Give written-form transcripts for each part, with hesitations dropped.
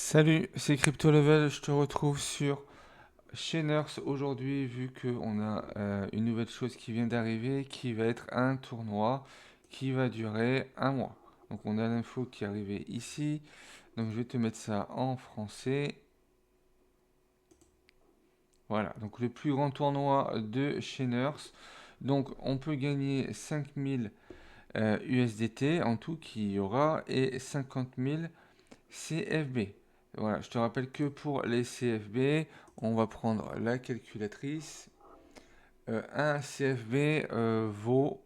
Salut, c'est Crypto Level, je te retrouve sur Chainers aujourd'hui vu qu'on a une nouvelle chose qui vient d'arriver qui va être un tournoi qui va durer un mois. Donc on a l'info qui est arrivée ici, donc je vais te mettre ça en français. Voilà, donc le plus grand tournoi de Chainers. Donc on peut gagner 5000 USDT en tout qu'il y aura et 50 000 CFB. Voilà, je te rappelle que pour les CFB, on va prendre la calculatrice. Un CFB vaut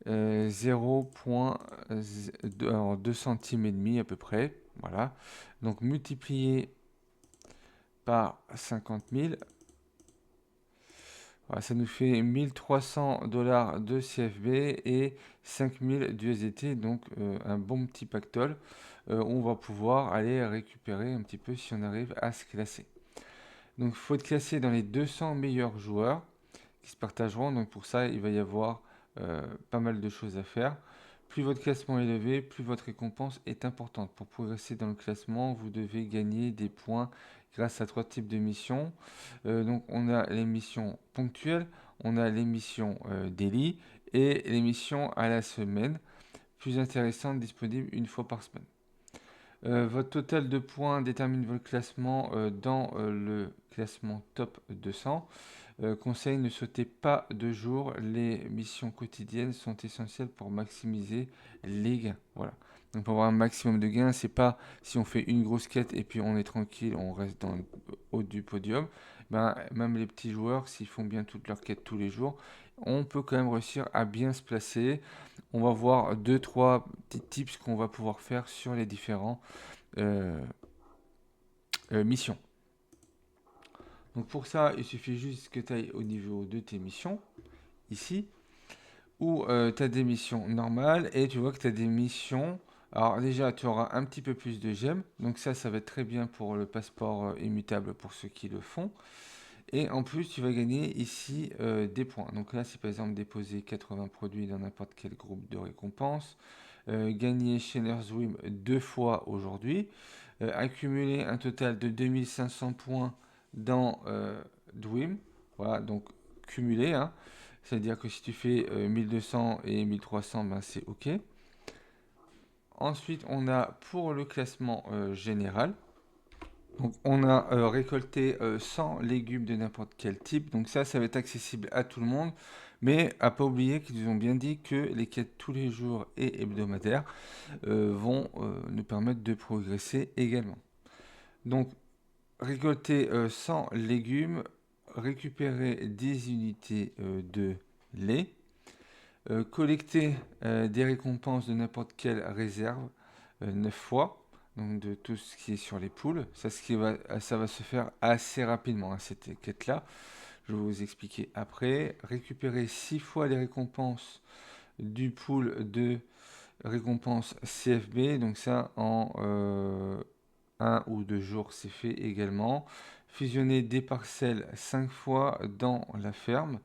0,2 centimes et demi à peu près. Voilà. Donc multiplié par 50 000, voilà, ça nous fait 1300 $ de CFB et 5000 d'USDT. Donc un bon petit pactole. On va pouvoir aller récupérer un petit peu si on arrive à se classer. Donc il faut être classé dans les 200 meilleurs joueurs qui se partageront. Donc pour ça, il va y avoir pas mal de choses à faire. Plus votre classement est élevé, plus votre récompense est importante. Pour progresser dans le classement, vous devez gagner des points grâce à trois types de missions. Donc on a les missions ponctuelles, on a les missions daily et les missions à la semaine, plus intéressantes, disponibles une fois par semaine. Votre total de points détermine votre classement dans le classement top 200. Conseil, ne sautez pas de jour. Les missions quotidiennes sont essentielles pour maximiser les gains. Voilà. Donc pour avoir un maximum de gains, c'est pas si on fait une grosse quête et puis on est tranquille, on reste dans le haut du podium. Ben, même les petits joueurs, s'ils font bien toutes leurs quêtes tous les jours, on peut quand même réussir à bien se placer. On va voir deux, trois petits tips qu'on va pouvoir faire sur les différents euh, missions. Donc pour ça, il suffit juste que tu ailles au niveau de tes missions, ici, où tu as des missions normales et tu vois que tu as des missions. Alors déjà, tu auras un petit peu plus de gemmes. Donc ça va être très bien pour le passeport immutable pour ceux qui le font. Et en plus, tu vas gagner ici des points. Donc là, c'est par exemple déposer 80 produits dans n'importe quel groupe de récompenses. Gagner Shainer's Wim deux fois aujourd'hui. Accumuler un total de 2500 points dans Dwim. Voilà, donc cumulé. Hein. C'est-à-dire que si tu fais 1200 et 1300, ben c'est OK. Ensuite, on a pour le classement général. Donc, on a récolté 100 légumes de n'importe quel type. Donc ça va être accessible à tout le monde. Mais à pas oublier qu'ils ont bien dit que les quêtes tous les jours et hebdomadaires vont nous permettre de progresser également. Donc, récolter 100 légumes, récupérer 10 unités de lait, collecter des récompenses de n'importe quelle réserve 9 fois, donc de tout ce qui est sur les poules. Ça va se faire assez rapidement, hein, cette quête-là. Je vais vous expliquer après. Récupérer 6 fois les récompenses du pool de récompenses CFB, donc ça en 1 ou 2 jours c'est fait également. Fusionner des parcelles 5 fois dans la ferme.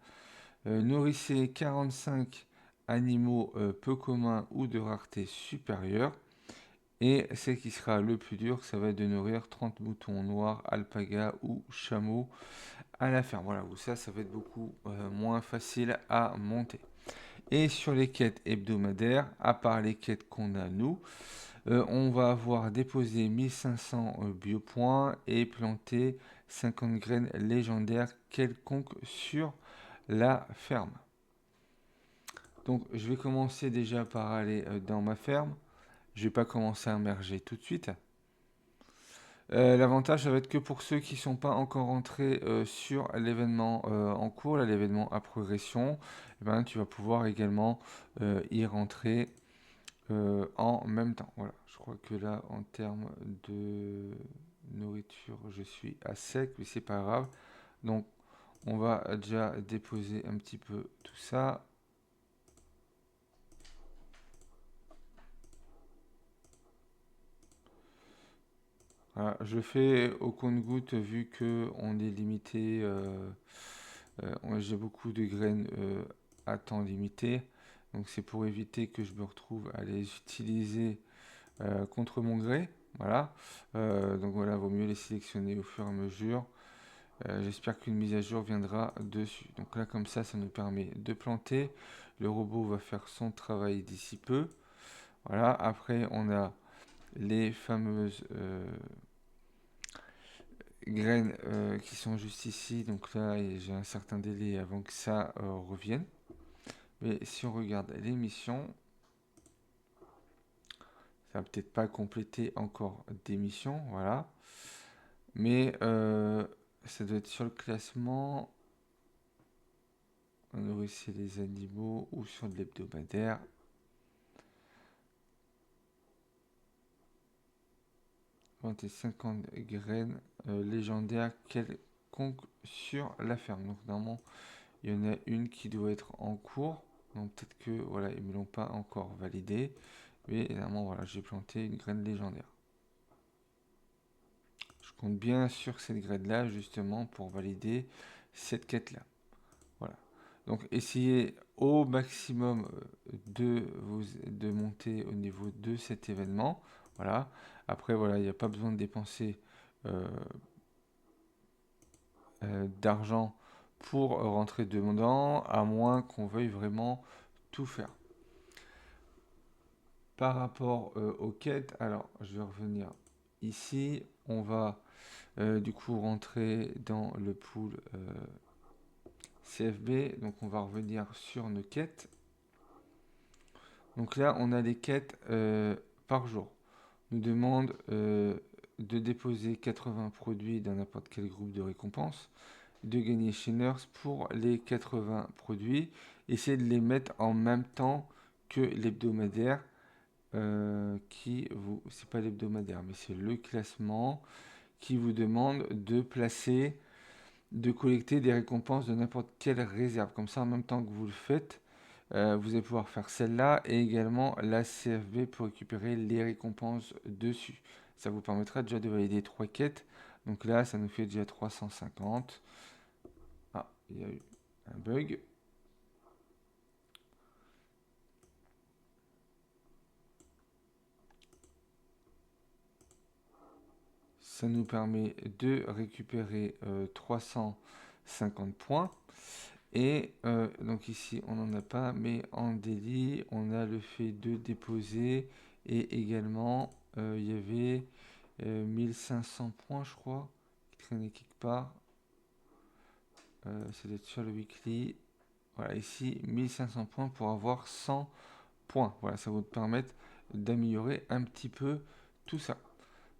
Nourrissez 45 animaux peu communs ou de rareté supérieure. Et ce qui sera le plus dur, ça va être de nourrir 30 moutons noirs, alpagas ou chameaux à la ferme. Voilà, ça va être beaucoup moins facile à monter. Et sur les quêtes hebdomadaires, à part les quêtes qu'on a nous, on va avoir déposé 1500 biopoints et planté 50 graines légendaires quelconques sur la ferme. Donc je vais commencer déjà par aller dans ma ferme. Je vais pas commencer à immerger tout de suite. L'avantage, ça va être que pour ceux qui ne sont pas encore entrés sur l'événement en cours, l'événement à progression, eh ben, tu vas pouvoir également y rentrer en même temps. Voilà, je crois que là, en termes de nourriture, je suis à sec, mais c'est pas grave. Donc, on va déjà déposer un petit peu tout ça. Voilà, je fais au compte-goutte vu que on est limité. J'ai beaucoup de graines à temps limité. Donc c'est pour éviter que je me retrouve à les utiliser contre mon gré. Voilà. Donc voilà, vaut mieux les sélectionner au fur et à mesure. J'espère qu'une mise à jour viendra dessus. Donc là, comme ça nous permet de planter. Le robot va faire son travail d'ici peu. Voilà. Après, on a les fameuses graines qui sont juste ici. Donc là, j'ai un certain délai avant que ça revienne. Mais si on regarde l'émission, ça va peut-être pas compléter encore d'émission, voilà. Mais ça doit être sur le classement. On aurait aussi les animaux ou sur de l'hebdomadaire. Et 50 graines légendaires quelconques sur la ferme. Donc normalement, il y en a une qui doit être en cours. Donc peut-être que voilà, ils me l'ont pas encore validé. Mais normalement, voilà, j'ai planté une graine légendaire. Je compte bien sur cette graine-là, justement, pour valider cette quête-là. Voilà. Donc, essayez au maximum de monter au niveau de cet événement. Voilà. Après, voilà, il n'y a pas besoin de dépenser euh, d'argent pour rentrer dedans, à moins qu'on veuille vraiment tout faire. Par rapport aux quêtes, alors, je vais revenir ici. On va du coup rentrer dans le pool CFB. Donc on va revenir sur nos quêtes. Donc là on a les quêtes par jour. Nous demande de déposer 80 produits dans n'importe quel groupe de récompenses, de gagner chez Nurse pour les 80 produits, essayer de les mettre en même temps que l'hebdomadaire c'est pas l'hebdomadaire mais c'est le classement qui vous demande de collecter des récompenses de n'importe quelle réserve. Comme ça, en même temps que vous le faites, vous allez pouvoir faire celle-là et également la CFB pour récupérer les récompenses dessus. Ça vous permettra déjà de valider 3 quêtes. Donc là, ça nous fait déjà 350. Ah, il y a eu un bug. Ça nous permet de récupérer 350 points. Et donc ici, on n'en a pas, mais en délit, on a le fait de déposer. Et également, il y avait 1500 points, je crois, qui traînaient quelque part. Ça doit être sur le weekly. Voilà, ici, 1500 points pour avoir 100 points. Voilà, ça va vous permettre d'améliorer un petit peu tout ça.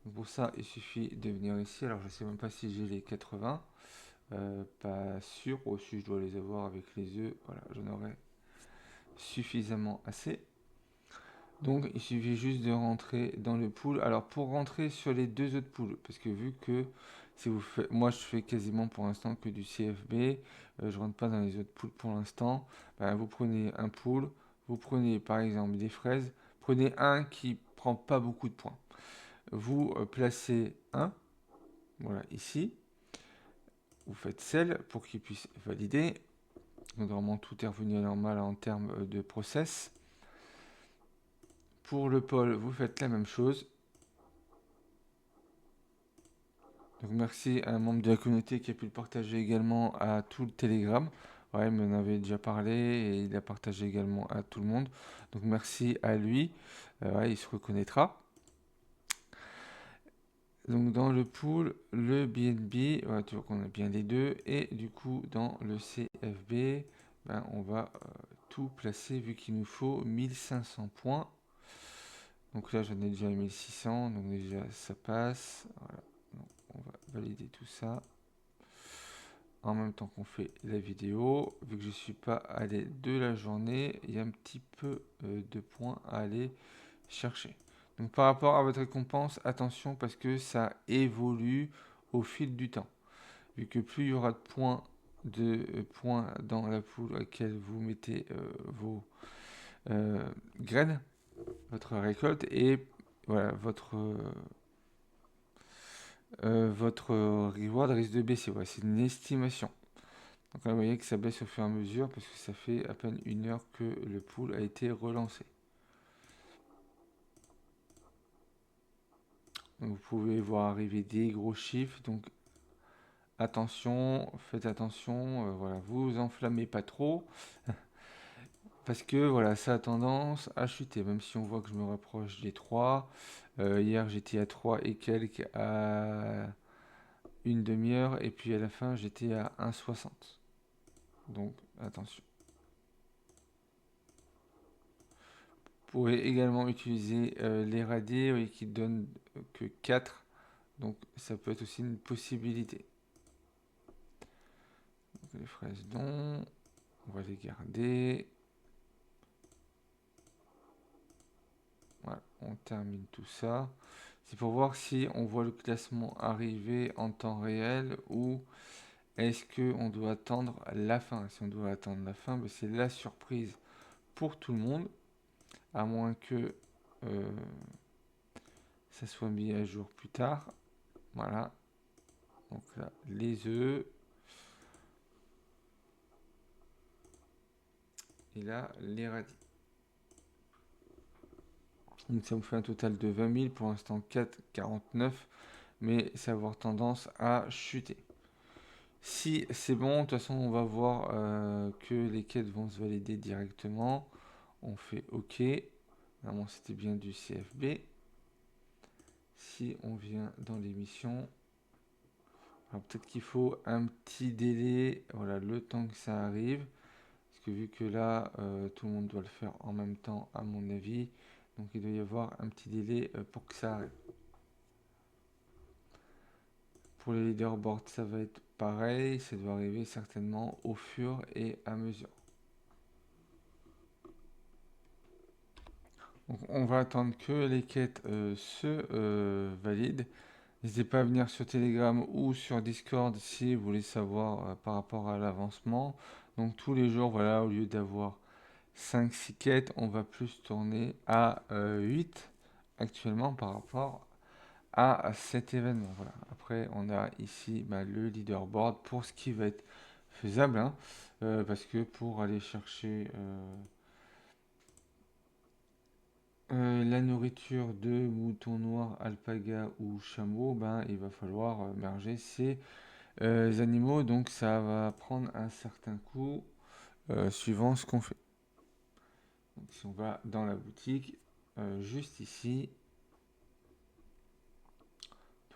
Donc pour ça, il suffit de venir ici. Alors, je ne sais même pas si j'ai les 80. Pas sûr. Aussi, je dois les avoir avec les œufs. Voilà, j'en aurai suffisamment assez. Donc, il suffit juste de rentrer dans le pool. Alors, pour rentrer sur les deux autres pools, parce que vu que si vous faites, moi, je fais quasiment pour l'instant que du CFB, je rentre pas dans les autres pools pour l'instant. Ben, vous prenez un pool, vous prenez par exemple des fraises, prenez un qui prend pas beaucoup de points. Vous placez un, voilà, ici. Vous faites celle pour qu'il puisse valider. Donc, normalement, tout est revenu à normal en termes de process. Pour le pôle, vous faites la même chose. Donc merci à un membre de la communauté qui a pu le partager également à tout le Telegram. Ouais, il m'en avait déjà parlé et il a partagé également à tout le monde. Donc merci à lui. Ouais, il se reconnaîtra. Donc dans le pool, le BNB, ouais, tu vois qu'on a bien les deux. Et du coup, dans le CFB, ben, on va tout placer vu qu'il nous faut 1500 points. Donc là, j'en ai déjà 1600. Donc déjà, ça passe. Voilà. Donc, on va valider tout ça en même temps qu'on fait la vidéo. Vu que je ne suis pas allé de la journée, il y a un petit peu de points à aller chercher. Donc par rapport à votre récompense, attention parce que ça évolue au fil du temps. Vu que plus il y aura de points dans la poule à laquelle vous mettez vos graines, votre récolte et voilà, votre reward risque de baisser. Voilà, c'est une estimation. Donc là, vous voyez que ça baisse au fur et à mesure parce que ça fait à peine 1 heure que le pool a été relancé. Vous pouvez voir arriver des gros chiffres, donc attention, faites attention, voilà, vous enflammez pas trop, parce que voilà, ça a tendance à chuter, même si on voit que je me rapproche des 3. Hier j'étais à 3 et quelques à une demi-heure, et puis à la fin j'étais à 1,60. Donc attention. Vous pouvez également utiliser les radis, oui, qui donnent que 4, donc ça peut être aussi une possibilité. Donc, les fraises non, on va les garder. Voilà, on termine tout ça. C'est pour voir si on voit le classement arriver en temps réel ou est-ce qu'on doit attendre la fin. Si on doit attendre la fin, ben c'est la surprise pour tout le monde, à moins que euh, ça soit mis à jour plus tard. Voilà, donc là, les œufs. Et là, les radis. Donc ça me fait un total de 20 000, pour l'instant 4,49, mais ça va avoir tendance à chuter. Si c'est bon, de toute façon on va voir que les quêtes vont se valider directement. On fait OK. Normalement c'était bien du CFB. Si on vient dans l'émission, alors peut-être qu'il faut un petit délai, voilà, le temps que ça arrive. Parce que vu que là, tout le monde doit le faire en même temps, à mon avis, donc il doit y avoir un petit délai pour que ça arrive. Pour les leaderboards, ça va être pareil, ça doit arriver certainement au fur et à mesure. Donc on va attendre que les quêtes se valident. N'hésitez pas à venir sur Telegram ou sur Discord si vous voulez savoir par rapport à l'avancement. Donc tous les jours, voilà, au lieu d'avoir 5-6 quêtes, on va plus tourner à 8 actuellement par rapport à cet événement. Voilà. Après, on a ici le leaderboard pour ce qui va être faisable, hein, parce que pour aller chercher la nourriture de moutons noirs, alpaga ou chameaux, ben, il va falloir merger ces animaux, donc ça va prendre un certain coût suivant ce qu'on fait. Donc, si on va dans la boutique, juste ici,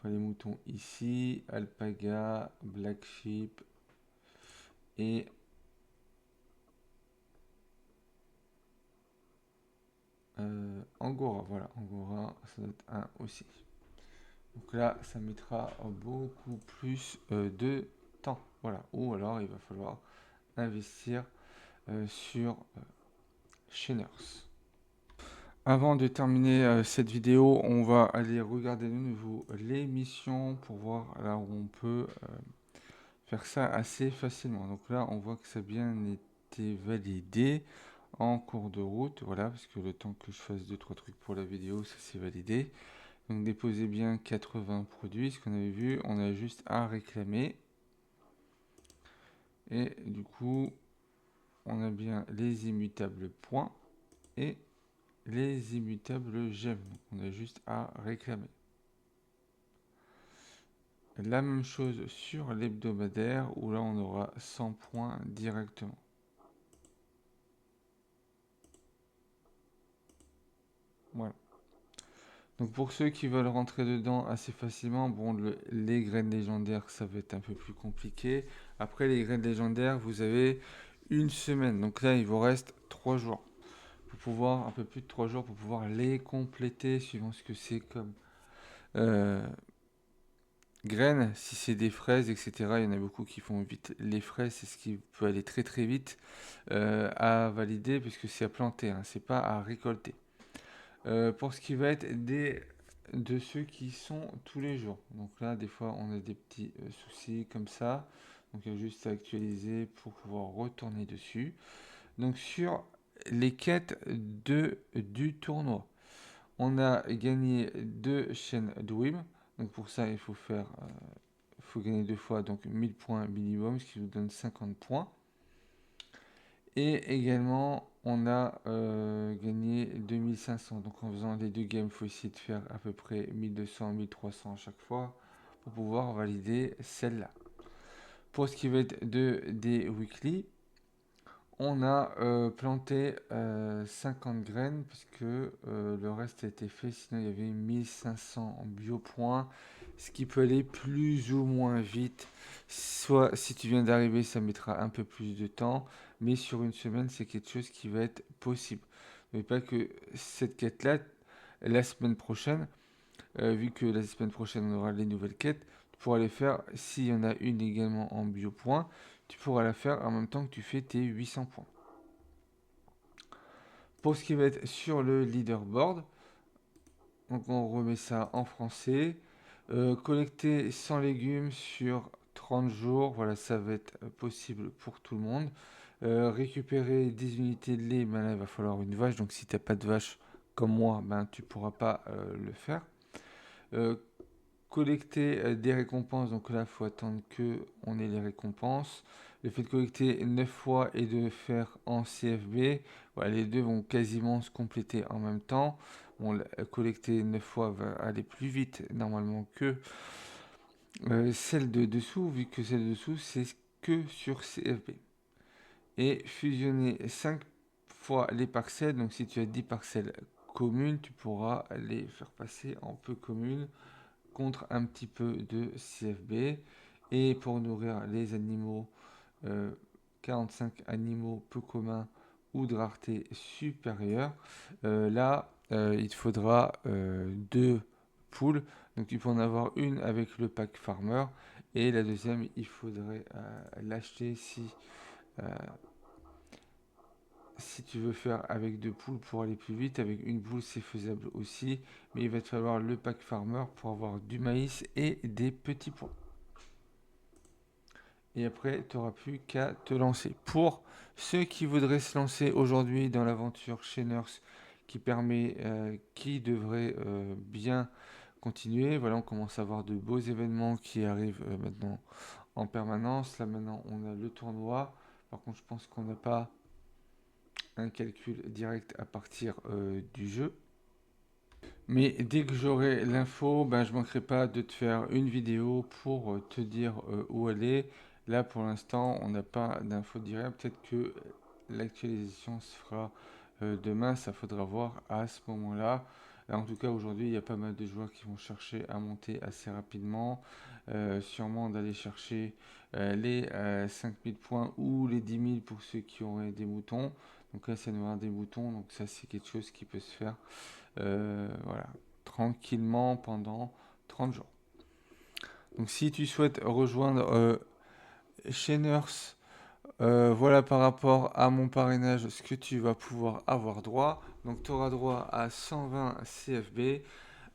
les moutons ici, alpaga, black sheep et angora. Voilà, angora, ça doit être un aussi. Donc là, ça mettra beaucoup plus de temps. Voilà, ou alors il va falloir investir sur Sheners. Avant de terminer cette vidéo, on va aller regarder de nouveau les missions pour voir là où on peut faire ça assez facilement. Donc là, on voit que ça a bien été validé en cours de route. Voilà, parce que le temps que je fasse 2-3 trucs pour la vidéo, ça s'est validé. Donc déposez bien 80 produits, ce qu'on avait vu, on a juste à réclamer. Et du coup, on a bien les immutables points et les immutables gemmes. Donc on a juste à réclamer. La même chose sur l'hebdomadaire où là on aura 100 points directement. Voilà. Donc pour ceux qui veulent rentrer dedans assez facilement, bon, les graines légendaires, ça va être un peu plus compliqué. Après les graines légendaires, vous avez une semaine. Donc là, il vous reste 3 jours. Pour pouvoir, un peu plus de 3 jours pour pouvoir les compléter suivant ce que c'est comme euh, graines. Si c'est des fraises, etc., il y en a beaucoup qui font vite. Les fraises, c'est ce qui peut aller très très vite à valider puisque c'est à planter, hein, c'est pas à récolter. Pour ce qui va être de ceux qui sont tous les jours. Donc là, des fois, on a des petits soucis comme ça. Donc il y a juste à actualiser pour pouvoir retourner dessus. Donc sur les quêtes du tournoi, on a gagné 2 chaînes Dwim. Donc pour ça, il faut gagner 2 fois, donc 1000 points minimum, ce qui vous donne 50 points. Et également, on a gagné gagner 2500. Donc en faisant les 2 games, il faut essayer de faire à peu près 1200, 1300 à chaque fois pour pouvoir valider celle-là. Pour ce qui va être des weekly, on a planté 50 graines parce que le reste a été fait. Sinon, il y avait 1500 biopoints, ce qui peut aller plus ou moins vite. Soit si tu viens d'arriver, ça mettra un peu plus de temps, mais sur une semaine, c'est quelque chose qui va être possible. N'oubliez pas que cette quête-là, la semaine prochaine, vu que la semaine prochaine, on aura les nouvelles quêtes, tu pourras les faire, s'il y en a une également en biopoints, tu pourras la faire en même temps que tu fais tes 800 points. Pour ce qui va être sur le leaderboard, donc on remet ça en français. Collecter 100 légumes sur 30 jours, voilà, ça va être possible pour tout le monde. Récupérer 10 unités de lait, ben là, il va falloir une vache. Donc si tu n'as pas de vache comme moi, ben, tu ne pourras pas le faire. Euh, Collecter des récompenses, donc là, il faut attendre que on ait les récompenses. Le fait de collecter 9 fois et de faire en CFB, voilà, les deux vont quasiment se compléter en même temps. Bon, collecter 9 fois va aller plus vite normalement que celle de dessous, vu que celle de dessous, c'est que sur CFB. Et fusionner 5 fois les parcelles, donc si tu as 10 parcelles communes, tu pourras les faire passer en peu communes contre un petit peu de CFB. Et pour nourrir les animaux, 45 animaux peu communs ou de rareté supérieure, là, il te faudra 2 poules. Donc tu peux en avoir une avec le pack farmer et la deuxième, il faudrait l'acheter euh, si tu veux faire avec 2 poules pour aller plus vite. Avec une poule, c'est faisable aussi, mais il va te falloir le pack farmer pour avoir du maïs et des petits pois. Et après, tu n'auras plus qu'à te lancer. Pour ceux qui voudraient se lancer aujourd'hui dans l'aventure chez Nurse, qui devrait bien continuer, voilà, on commence à avoir de beaux événements qui arrivent maintenant en permanence. Là, maintenant, on a le tournoi. Par contre, je pense qu'on n'a pas un calcul direct à partir du jeu. Mais dès que j'aurai l'info, ben, je ne manquerai pas de te faire une vidéo pour te dire où aller. Là, pour l'instant, on n'a pas d'info directe. Peut-être que l'actualisation se fera demain. Ça faudra voir à ce moment-là. En tout cas, aujourd'hui, il y a pas mal de joueurs qui vont chercher à monter assez rapidement. Sûrement d'aller chercher les 5000 points ou les 10 000 pour ceux qui auraient des moutons. Donc là, ça nous a des moutons. Donc ça, c'est quelque chose qui peut se faire voilà, tranquillement pendant 30 jours. Donc si tu souhaites rejoindre chez Nurse, voilà par rapport à mon parrainage ce que tu vas pouvoir avoir droit. Donc tu auras droit à 120 CFB,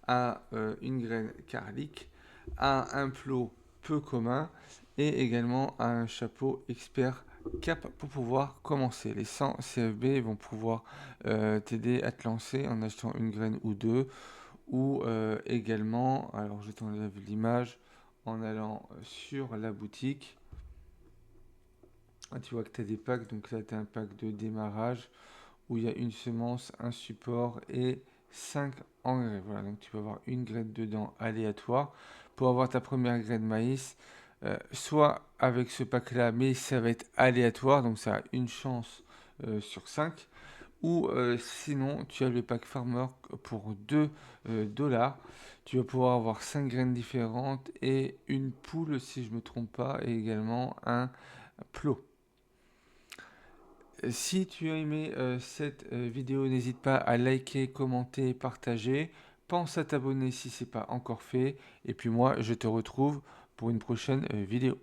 à une graine carlique, à un plot peu commun et également à un chapeau expert cap pour pouvoir commencer. Les 100 CFB vont pouvoir t'aider à te lancer en achetant une graine ou deux ou également, alors je t'enlève l'image, en allant sur la boutique. Ah, tu vois que tu as des packs, donc là tu as un pack de démarrage où il y a une semence, un support et 5 engrais. Voilà, donc tu vas avoir une graine dedans aléatoire pour avoir ta première graine maïs. Soit avec ce pack là, mais ça va être aléatoire, donc ça a une chance sur 5. Ou sinon, tu as le pack farmer pour 2 dollars. Tu vas pouvoir avoir 5 graines différentes et une poule, si je ne me trompe pas, et également un plot. Si tu as aimé cette vidéo, n'hésite pas à liker, commenter, partager. Pense à t'abonner si ce n'est pas encore fait. Et puis moi, je te retrouve pour une prochaine vidéo.